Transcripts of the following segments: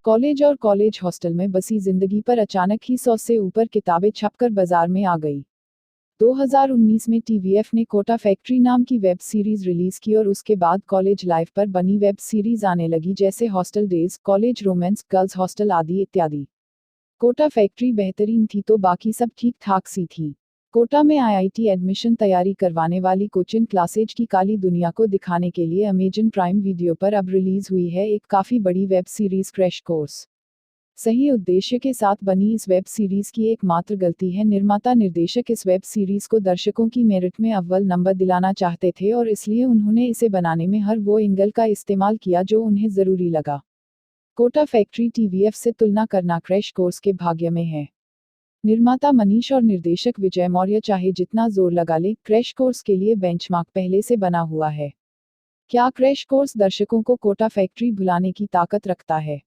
College और college hostel में बसी जिंदगी पर अचानक ही 100 से ऊपर किताबें छपकर बाजार में आ गई। 2019 में टीवीएफ ने कोटा फैक्ट्री नाम की वेब सीरीज रिलीज की और उसके बाद कॉलेज लाइफ पर बनी वेब सीरीज आने लगी, जैसे hostel days, college romance, girls hostel आदि इत्यादि। कोटा फैक्ट्री बेहतरीन थी तो बाकी सब ठीक ठाक सी थी। कोटा में आईआईटी एडमिशन तैयारी करवाने वाली कोचिंग क्लासेज की काली दुनिया को दिखाने के लिए अमेजन प्राइम वीडियो पर अब रिलीज हुई है एक काफी बड़ी वेब सीरीज क्रैश कोर्स। सही उद्देश्य के साथ बनी इस वेब सीरीज की एकमात्र गलती है निर्माता निर्देशक इस वेब सीरीज को दर्शकों की मेरिट में अव्वल नंबर दिलाना चाहते थे और इसलिए उन्होंने इसे बनाने में हर वो एंगल का इस्तेमाल किया जो उन्हें जरूरी लगा। कोटा फैक्ट्री टीवीएफ से तुलना करना क्रैश कोर्स के भाग्य में है। निर्माता मनीष और निर्देशक विजय मौर्य चाहे जितना जोर लगा ले, क्रैश कोर्स के लिए बेंचमार्क पहले से बना हुआ है। क्या क्रैश कोर्स दर्शकों को कोटा फैक्ट्री भुलाने की ताकत रखता है?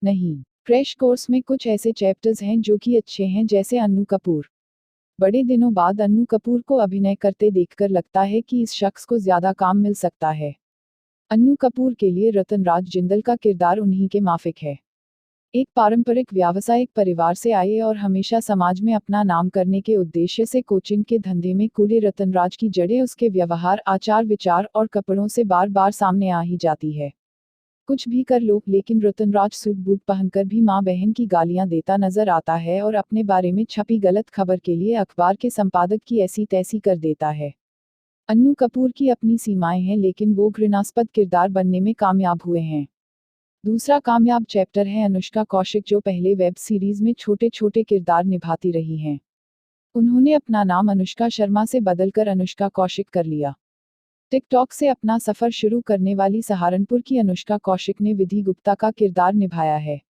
नहीं। क्रैश कोर्स में कुछ ऐसे चैप्टर्स हैं जो कि अच्छे हैं, जैसे अन्नू कपूर। बड़े दिनों बाद अन्नू कपूर को अभिनय करते देखकर लगता है कि इस शख्स को ज्यादा काम मिल सकता है। अन्नू कपूर के लिए रतनराज जिंदल का किरदार उन्हीं के माफिक है। एक पारंपरिक व्यावसायिक परिवार से आए और हमेशा समाज में अपना नाम करने के उद्देश्य से कोचिंग के धंधे में कूदे रतनराज की जड़ें उसके व्यवहार, आचार विचार और कपड़ों से बार बार सामने आ ही जाती है। कुछ भी कर लो, लेकिन रतनराज सूट बूट पहनकर भी माँ बहन की गालियां देता नजर आता है और अपने बारे में छपी गलत खबर के लिए अखबार के संपादक की ऐसी तैसी कर देता है। अन्नू कपूर की अपनी सीमाएं हैं, लेकिन वो घृणास्पद किरदार बनने में कामयाब हुए हैं। दूसरा कामयाब चैप्टर है अनुष्का कौशिक, जो पहले वेब सीरीज में छोटे छोटे किरदार निभाती रही हैं। उन्होंने अपना नाम अनुष्का शर्मा से बदलकर अनुष्का कौशिक कर लिया। टिकटॉक से अपना सफर शुरू करने वाली सहारनपुर की अनुष्का कौशिक ने विधि गुप्ता का किरदार निभाया है।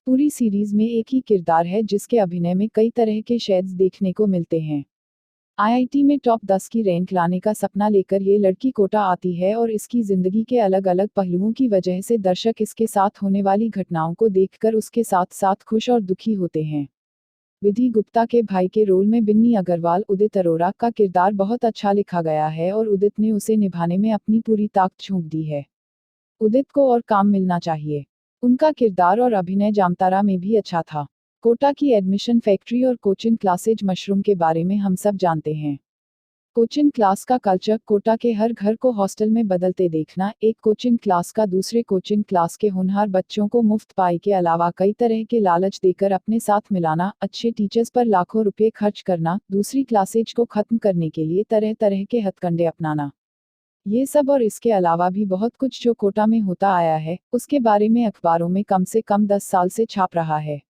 पूरी सीरीज में एक ही किरदार है जिसके अभिनय में कई तरह के शेड्स देखने को मिलते हैं। आईआईटी में टॉप 10 की रैंक लाने का सपना लेकर ये लड़की कोटा आती है और इसकी जिंदगी के अलग अलग पहलुओं की वजह से दर्शक इसके साथ होने वाली घटनाओं को देखकर उसके साथ साथ खुश और दुखी होते हैं। विधि गुप्ता के भाई के रोल में बिन्नी अग्रवाल उदित अरोरा का किरदार बहुत अच्छा लिखा गया है और उदित ने उसे निभाने में अपनी पूरी ताकत झोंक दी है। उदित को और काम मिलना चाहिए। उनका किरदार और अभिनय जामतारा में भी अच्छा था। कोटा की एडमिशन फैक्ट्री और कोचिंग क्लासेज मशरूम के बारे में हम सब जानते हैं। कोचिंग क्लास का कल्चर, कोटा के हर घर को हॉस्टल में बदलते देखना, एक कोचिंग क्लास का दूसरे कोचिंग क्लास के होनहार बच्चों को मुफ्त पाई के अलावा कई तरह के लालच देकर अपने साथ मिलाना, अच्छे टीचर्स पर लाखों रुपए खर्च करना, दूसरी क्लासेज को खत्म करने के लिए तरह तरह के हथकंडे अपनाना, ये सब और इसके अलावा भी बहुत कुछ जो कोटा में होता आया है, उसके बारे में अखबारों में कम से कम 10 साल से छाप रहा है।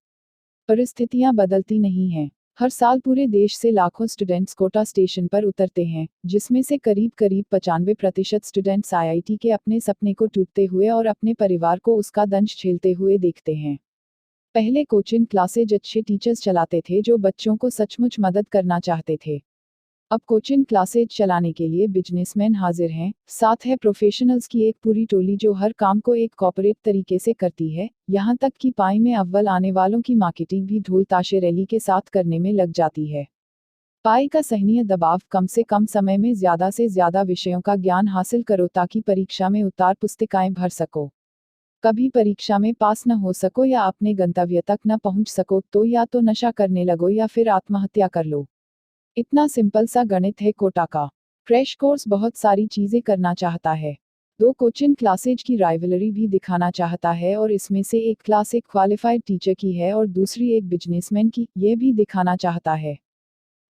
परिस्थितियां बदलती नहीं हैं। हर साल पूरे देश से लाखों स्टूडेंट्स कोटा स्टेशन पर उतरते हैं, जिसमें से करीब 95% स्टूडेंट्स आईआईटी के अपने सपने को टूटते हुए और अपने परिवार को उसका दंश झेलते हुए देखते हैं। पहले कोचिंग क्लासेज अच्छे टीचर्स चलाते थे जो बच्चों को सचमुच मदद करना चाहते थे। अब कोचिंग क्लासेज चलाने के लिए बिजनेसमैन हाजिर हैं, साथ है प्रोफेशनल्स की एक पूरी टोली जो हर काम को एक कॉर्पोरेट तरीके से करती है, यहाँ तक कि पाई में अव्वल आने वालों की मार्केटिंग भी ढोल ताशे रैली के साथ करने में लग जाती है। पाई का सहनीय दबाव, कम से कम समय में ज़्यादा से ज़्यादा विषयों का ज्ञान हासिल करो ताकि परीक्षा में उत्तर पुस्तिकाएं भर सको। कभी परीक्षा में पास न हो सको या अपने गंतव्य तक न पहुंच सको तो या तो नशा करने लगो या फिर आत्महत्या कर लो। इतना सिंपल सा गणित है कोटा का। क्रैश कोर्स बहुत सारी चीजें करना चाहता है। दो कोचिंग क्लासेज की राइवलरी भी दिखाना चाहता है और इसमें से एक क्लास एक क्वालिफाइड टीचर की है और दूसरी एक बिजनेसमैन की, यह भी दिखाना चाहता है।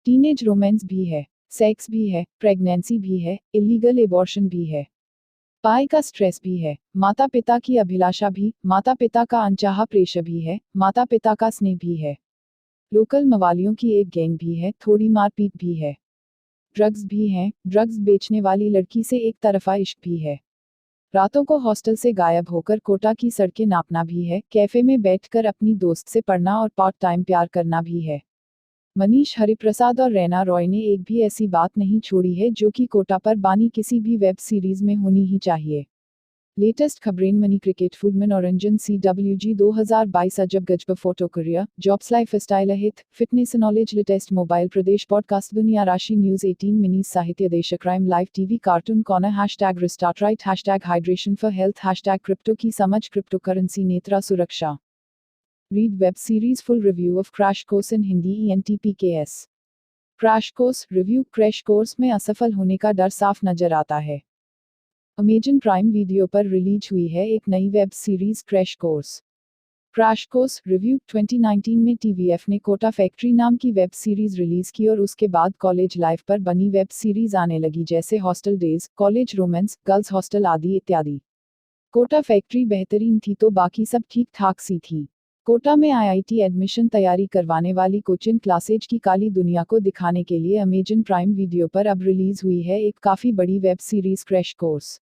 टीनेज रोमांस भी है, सेक्स भी है, प्रेगनेंसी भी है, इलीगल एबॉर्शन भी है, पाई का स्ट्रेस भी है, माता पिता की अभिलाषा भी, माता पिता का अनचाहा प्रेशर भी है, माता पिता का स्नेह भी है, लोकल मवालियों की एक गैंग भी है, थोड़ी मारपीट भी है, ड्रग्स भी हैं, ड्रग्स बेचने वाली लड़की से एक तरफा इश्क भी है, रातों को हॉस्टल से गायब होकर कोटा की सड़कें नापना भी है, कैफे में बैठकर अपनी दोस्त से पढ़ना और पार्ट टाइम प्यार करना भी है। मनीष हरिप्रसाद और रैना रॉय ने एक भी ऐसी बात नहीं छोड़ी है जो कि कोटा पर बानी किसी भी वेब सीरीज में होनी ही चाहिए। लेटेस्ट खबरें मनी क्रिकेट फूडमैन औरंजन CWG 2022 अजब गजब photo career jobs life style अहित फिटनेस नॉलेज लेटेस्ट मोबाइल प्रदेश पॉडकास्ट दुनिया राशि न्यूज 18 मिनी साहित्य देश crime live TV cartoon corner hashtag restart right hashtag hydration for health hashtag crypto की समझ क्रिप्टो करेंसी नेत्रा सुरक्षा read web series full review of crash course in Hindi ENTPKS crash course review crash course में असफल होने का डर साफ नजर आता है। अमेजन प्राइम वीडियो पर रिलीज हुई है एक नई web series crash course. Crash course review 2019 में TVF ने कोटा फैक्ट्री नाम की वेब सीरीज रिलीज की और उसके बाद कॉलेज लाइफ पर बनी वेब सीरीज आने लगी जैसे hostel days, college romance, girls hostel आदि इत्यादि। कोटा फैक्ट्री बेहतरीन थी तो बाकी सब ठीक ठाक सी थी। कोटा में IIT एडमिशन तैयारी करवाने वाली कोचिंग क्लासेज की काली दुनिया को दिखाने के लिए अमेजन प्राइम वीडियो पर अब रिलीज हुई है एक काफी बड़ी web series crash course.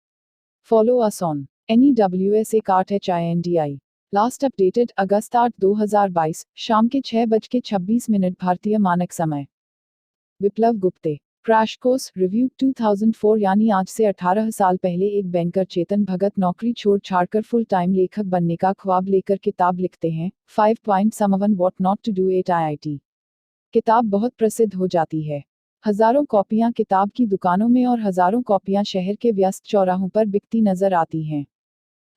Follow us on NEWSA@HINDI। Last updated अगस्त 8 2022 शाम के 6:26 भारतीय मानक समय। Viplav Gupte crash course review 2004 यानी आज से 18 साल पहले एक बैंकर चेतन भगत नौकरी छोड़ छाड़कर फुल टाइम लेखक बनने का ख्वाब लेकर किताब लिखते हैं 5 Point Someone What Not to Do at IIT। किताब बहुत प्रसिद्ध हो जाती है। हजारों कॉपियां किताब की दुकानों में और हजारों कॉपियां शहर के व्यस्त चौराहों पर बिकती नजर आती हैं।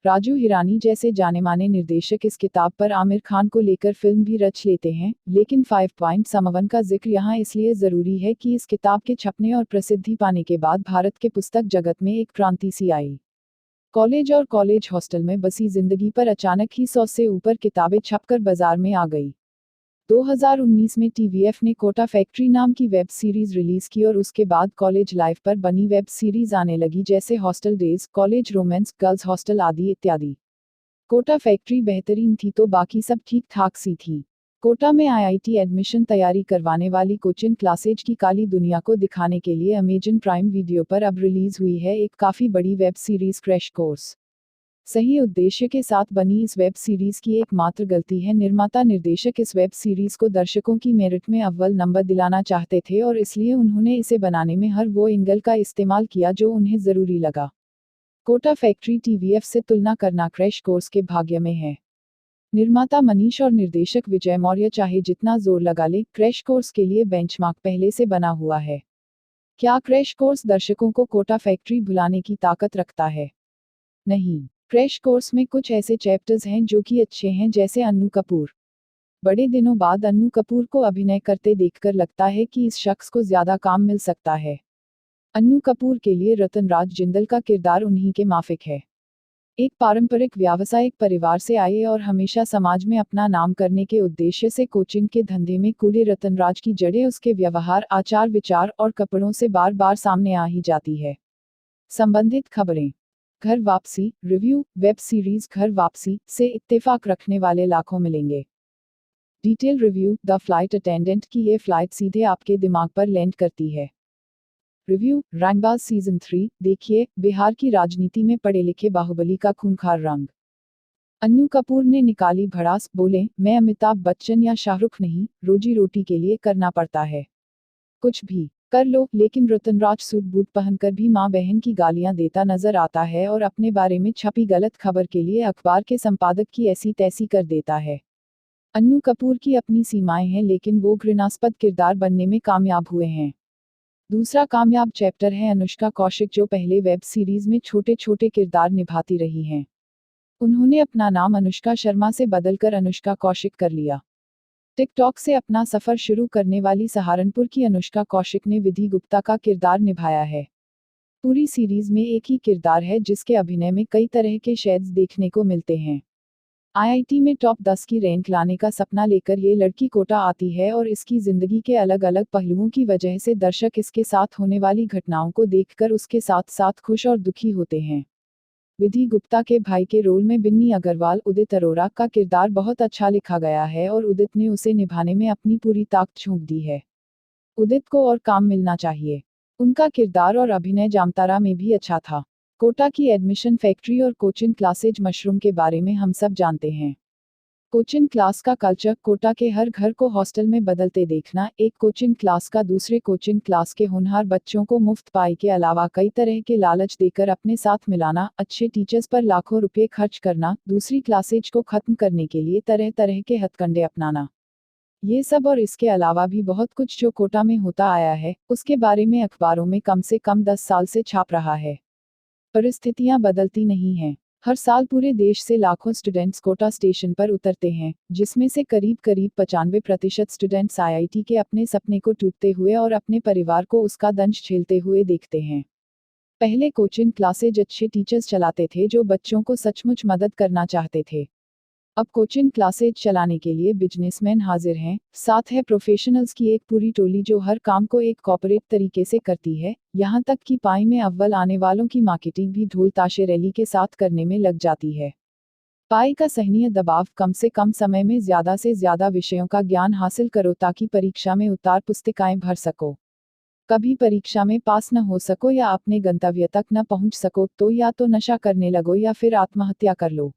राजू हिरानी जैसे जाने-माने निर्देशक इस किताब पर आमिर खान को लेकर फिल्म भी रच लेते हैं, लेकिन 5 Point Someone का जिक्र यहाँ इसलिए जरूरी है कि इस किताब के छपने और प्रसिद्धि पाने के बाद भारत के पुस्तक जगत में एक क्रांति सी आई। कॉलेज और कॉलेज हॉस्टल में बसी जिंदगी पर अचानक ही 100 से ऊपर किताबें छपकर बाजार में आ गई। 2019 में TVF ने कोटा फैक्ट्री नाम की वेब सीरीज रिलीज की और उसके बाद कॉलेज लाइफ पर बनी वेब सीरीज आने लगी जैसे hostel days, college romance, girls hostel आदि इत्यादि। कोटा फैक्ट्री बेहतरीन थी तो बाकी सब ठीक ठाक सी थी। कोटा में IIT एडमिशन तैयारी करवाने वाली कोचिंग क्लासेज की काली दुनिया को दिखाने के लिए अमेजन प्राइम वीडियो पर अब रिलीज हुई है एक काफी बड़ी वेब सीरीज क्रैश कोर्स। सही उद्देश्य के साथ बनी इस वेब सीरीज की एकमात्र गलती है निर्माता निर्देशक इस वेब सीरीज को दर्शकों की मेरिट में अव्वल नंबर दिलाना चाहते थे और इसलिए उन्होंने इसे बनाने में हर वो एंगल का इस्तेमाल किया जो उन्हें जरूरी लगा। कोटा फैक्ट्री TVF से तुलना करना क्रैश कोर्स के भाग्य में है। निर्माता मनीष और निर्देशक विजय मौर्य चाहे जितना जोर लगा ले क्रैश कोर्स के लिए बेंचमार्क पहले से बना हुआ है। क्या क्रैश कोर्स दर्शकों को कोटा फैक्ट्री भुलाने की ताकत रखता है? नहीं। क्रैश कोर्स में कुछ ऐसे चैप्टर्स हैं जो कि अच्छे हैं जैसे अन्नू कपूर। बड़े दिनों बाद अन्नू कपूर को अभिनय करते देखकर लगता है कि इस शख्स को ज्यादा काम मिल सकता है। अन्नू कपूर के लिए रतनराज जिंदल का किरदार उन्हीं के माफिक है। एक पारंपरिक व्यावसायिक परिवार से आए और हमेशा समाज में अपना नाम करने के उद्देश्य से कोचिंग के धंधे में कूदे रतनराज की जड़ें उसके व्यवहार, आचार विचार और कपड़ों से बार बार सामने आ ही जाती है। संबंधित खबरें। घर वापसी रिव्यू वेब सीरीज घर वापसी से इत्तेफाक रखने वाले लाखों मिलेंगे। Detail review the flight attendant की ये फ्लाइट सीधे आपके दिमाग पर लैंड करती है। रिव्यू रंगबाज सीजन 3 देखिए बिहार की राजनीति में पढ़े लिखे बाहुबली का खूंखार रंग। अन्नू कपूर ने निकाली भड़ास, बोले मैं अमिताभ बच्चन या शाहरुख नहीं, रोजी रोटी के लिए करना पड़ता है। कुछ भी कर लो, लेकिन रतनराज सूट बूट पहनकर भी मां बहन की गालियां देता नजर आता है और अपने बारे में छपी गलत खबर के लिए अखबार के संपादक की ऐसी तैसी कर देता है। अन्नू कपूर की अपनी सीमाएं हैं लेकिन वो घृणास्पद किरदार बनने में कामयाब हुए हैं। दूसरा कामयाब चैप्टर है अनुष्का कौशिक जो पहले वेब सीरीज में छोटे छोटे किरदार निभाती रही हैं। उन्होंने अपना नाम अनुष्का शर्मा से बदलकर अनुष्का कौशिक कर लिया। टिकटॉक से अपना सफर शुरू करने वाली सहारनपुर की अनुष्का कौशिक ने विधि गुप्ता का किरदार निभाया है। पूरी सीरीज में एक ही किरदार है जिसके अभिनय में कई तरह के शेड्स देखने को मिलते हैं। IIT में टॉप 10 की रैंक लाने का सपना लेकर ये लड़की कोटा आती है और इसकी जिंदगी के अलग अलग पहलुओं की वजह से दर्शक इसके साथ होने वाली घटनाओं को देखकर उसके साथ साथ खुश और दुखी होते हैं। विधि गुप्ता के भाई के रोल में बिन्नी अग्रवाल उदित अरोरा का किरदार बहुत अच्छा लिखा गया है और उदित ने उसे निभाने में अपनी पूरी ताकत झोंक दी है। उदित को और काम मिलना चाहिए। उनका किरदार और अभिनय जामतारा में भी अच्छा था। कोटा की एडमिशन फैक्ट्री और कोचिंग क्लासेज मशरूम के बारे में हम सब जानते हैं। कोचिंग क्लास का कल्चर, कोटा के हर घर को हॉस्टल में बदलते देखना। एक कोचिंग क्लास का दूसरे कोचिंग क्लास के होनहार बच्चों को मुफ्त पाई के अलावा कई तरह के लालच देकर अपने साथ मिलाना, अच्छे टीचर्स पर लाखों रुपए खर्च करना, दूसरी क्लासेज को खत्म करने के लिए तरह तरह के हथकंडे अपनाना। ये सब और इसके अलावा भी बहुत कुछ जो कोटा में होता आया है, उसके बारे में अखबारों में कम से कम 10 साल से छाप रहा है। परिस्थितियां बदलती नहीं हैं। हर साल पूरे देश से लाखों स्टूडेंट्स कोटा स्टेशन पर उतरते हैं, जिसमें से करीब 95% स्टूडेंट्स आईआईटी के अपने सपने को टूटते हुए और अपने परिवार को उसका दंश झेलते हुए देखते हैं। पहले कोचिंग क्लासेज अच्छे टीचर्स चलाते थे जो बच्चों को सचमुच मदद करना चाहते थे। अब कोचिंग क्लासेज चलाने के लिए बिजनेसमैन हाजिर हैं, साथ है प्रोफेशनल्स की एक पूरी टोली जो हर काम को एक कॉर्पोरेट तरीके से करती है, यहाँ तक कि पाई में अव्वल आने वालों की मार्केटिंग भी ढोल ताशे रैली के साथ करने में लग जाती है। पाई का सहनीय दबाव, कम से कम समय में ज़्यादा से ज़्यादा विषयों का ज्ञान हासिल करो ताकि परीक्षा में उतार पुस्तिकाएं भर सको। कभी परीक्षा में पास न हो सको या अपने गंतव्य तक न पहुंच सको तो या तो नशा करने लगो या फिर आत्महत्या कर लो।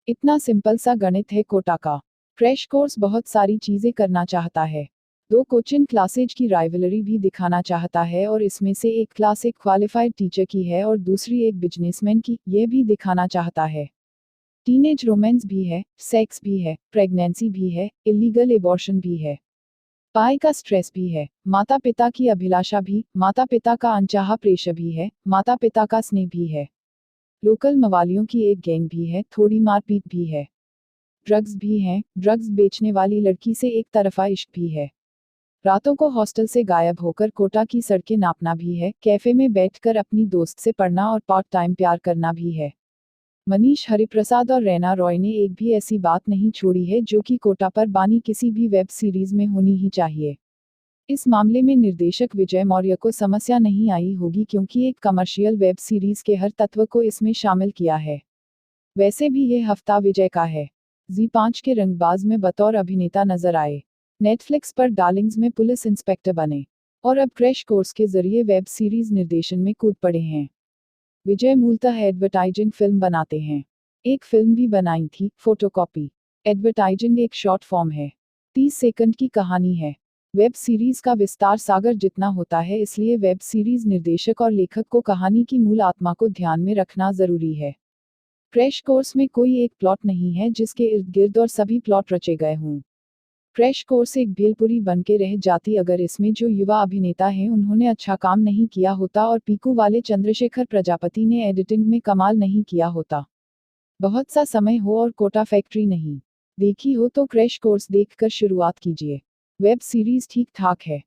इतना सिंपल सा गणित है कोटा का। क्रैश कोर्स बहुत सारी चीजें करना चाहता है। दो कोचिंग क्लासेज की राइवलरी भी दिखाना चाहता है और इसमें से एक क्लास एक क्वालिफाइड टीचर की है और दूसरी एक बिजनेसमैन की, यह भी दिखाना चाहता है। टीनेज रोमांस भी है, सेक्स भी है, प्रेगनेंसी भी है, इलीगल एबॉर्शन भी है। पाई का स्ट्रेस भी है, माता पिता की अभिलाषा भी, माता पिता का अनचाहा प्रेशर भी है, माता पिता का स्नेह भी है। लोकल मवालियों की एक गैंग भी है, थोड़ी मारपीट भी है। ड्रग्स भी हैं, ड्रग्स बेचने वाली लड़की से एक तरफा इश्क भी है। रातों को हॉस्टल से गायब होकर कोटा की सड़कें नापना भी है, कैफे में बैठकर अपनी दोस्त से पढ़ना और पार्ट टाइम प्यार करना भी है। मनीष हरिप्रसाद और रैना रॉय ने एक भी ऐसी बात नहीं छोड़ी है जो कि कोटा पर बानी किसी भी वेब सीरीज में होनी ही चाहिए। इस मामले में निर्देशक विजय मौर्य को समस्या नहीं आई होगी क्योंकि एक कमर्शियल वेब सीरीज के हर तत्व को इसमें शामिल किया है। वैसे भी ये हफ्ता विजय का है। जी5 के रंगबाज में बतौर अभिनेता नजर आए। नेटफ्लिक्स पर डार्लिंग्स में पुलिस इंस्पेक्टर बने और अब क्रैश कोर्स के जरिए वेब सीरीज निर्देशन में कूद पड़े हैं। विजय मूलतः एडवर्टाइजिंग फिल्म बनाते हैं। एक फिल्म भी बनाई थी, फोटोकॉपी। एडवर्टाइजिंग एक शॉर्ट फॉर्म है, 30 सेकंड की कहानी है। वेब सीरीज का विस्तार सागर जितना होता है, इसलिए वेब सीरीज निर्देशक और लेखक को कहानी की मूल आत्मा को ध्यान में रखना जरूरी है। क्रैश कोर्स में कोई एक प्लॉट नहीं है जिसके इर्द गिर्द और सभी प्लॉट रचे गए हों। क्रैश कोर्स एक भेलपुरी बन के रह जाती अगर इसमें जो युवा अभिनेता हैं उन्होंने अच्छा काम नहीं किया होता और पीकू वाले चंद्रशेखर प्रजापति ने एडिटिंग में कमाल नहीं किया होता। बहुत सा समय हो और कोटा फैक्ट्री नहीं देखी हो तो क्रैश कोर्स देखकर शुरुआत कीजिए। वेब सीरीज ठीक ठाक है।